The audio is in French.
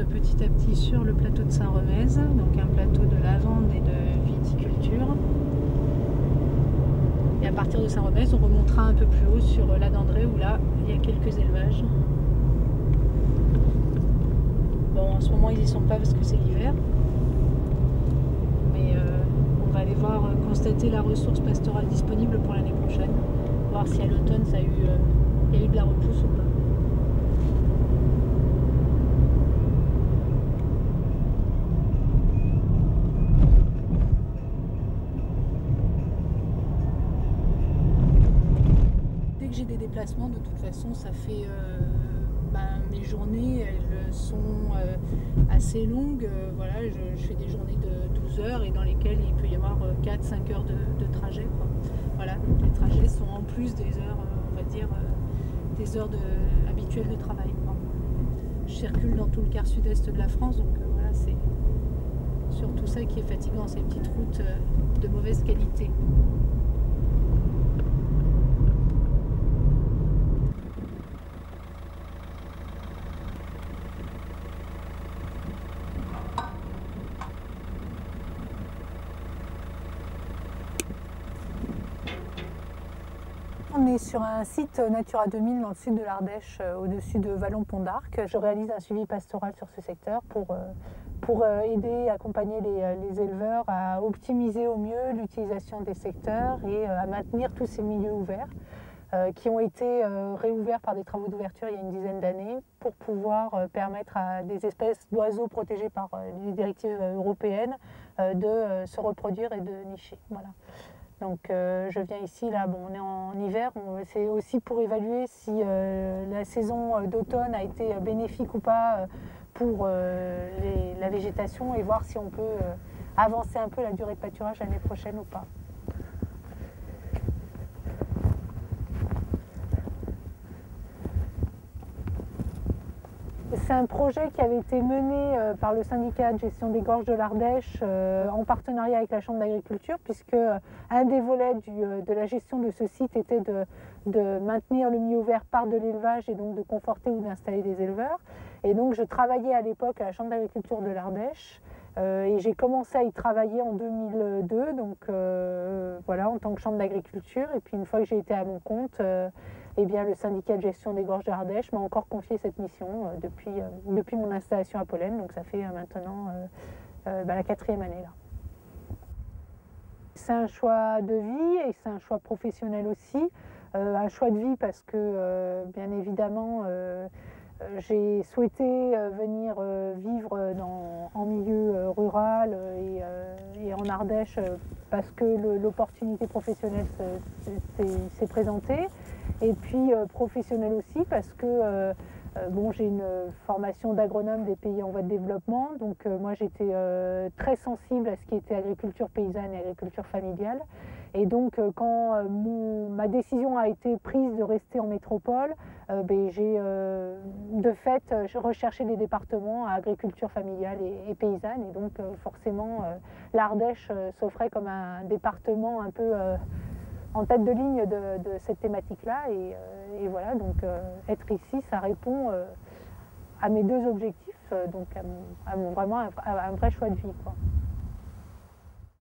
petit à petit sur le plateau de Saint-Remez, donc un plateau de lavande et de viticulture. Et à partir de Saint-Remez, on remontera un peu plus haut sur la d'André où là, il y a quelques élevages. Bon, en ce moment, ils y sont pas parce que c'est l'hiver. Mais on va aller voir, constater la ressource pastorale disponible pour l'année prochaine. Voir si à l'automne, il y a eu de la repousse ou pas. J'ai des déplacements, de toute façon ça fait mes journées elles sont assez longues, voilà, je fais des journées de 12 heures et dans lesquelles il peut y avoir 4-5 heures de trajet, quoi. Voilà, donc les trajets sont en plus des heures, on va dire, des heures habituelles de travail, quoi. Je circule dans tout le quart sud-est de la France, donc voilà, c'est surtout ça qui est fatigant, ces petites routes de mauvaise qualité. On est sur un site Natura 2000 dans le sud de l'Ardèche, au-dessus de Vallon-Pont d'Arc. Je réalise un suivi pastoral sur ce secteur pour aider, accompagner les éleveurs à optimiser au mieux l'utilisation des secteurs et à maintenir tous ces milieux ouverts qui ont été réouverts par des travaux d'ouverture il y a une dizaine d'années pour pouvoir permettre à des espèces d'oiseaux protégés par les directives européennes de se reproduire et de nicher. Voilà. Donc je viens ici, là, bon, on est en hiver, c'est aussi pour évaluer si la saison d'automne a été bénéfique ou pas pour la végétation et voir si on peut avancer un peu la durée de pâturage l'année prochaine ou pas. C'est un projet qui avait été mené par le syndicat de gestion des gorges de l'Ardèche en partenariat avec la Chambre d'agriculture, puisque un des volets de la gestion de ce site était de maintenir le milieu ouvert par de l'élevage et donc de conforter ou d'installer des éleveurs. Et donc je travaillais à l'époque à la Chambre d'agriculture de l'Ardèche et j'ai commencé à y travailler en 2002, donc voilà, en tant que Chambre d'agriculture. Et puis une fois que j'ai été à mon compte, eh bien, le syndicat de gestion des gorges d'Ardèche m'a encore confié cette mission depuis mon installation à Pollen, donc ça fait maintenant la 4e année là. C'est un choix de vie et c'est un choix professionnel aussi. Un choix de vie parce que bien évidemment j'ai souhaité venir vivre en milieu rural et en Ardèche parce que l'opportunité professionnelle s'est présentée. Et puis professionnel aussi parce que bon, j'ai une formation d'agronome des pays en voie de développement, donc moi j'étais très sensible à ce qui était agriculture paysanne et agriculture familiale. Et donc quand ma décision a été prise de rester en métropole, j'ai de fait recherché des départements à agriculture familiale et paysanne. Et donc forcément l'Ardèche s'offrait comme un département un peu en tête de ligne de cette thématique-là. Et voilà, donc être ici, ça répond à mes deux objectifs, donc vraiment à un vrai choix de vie, quoi.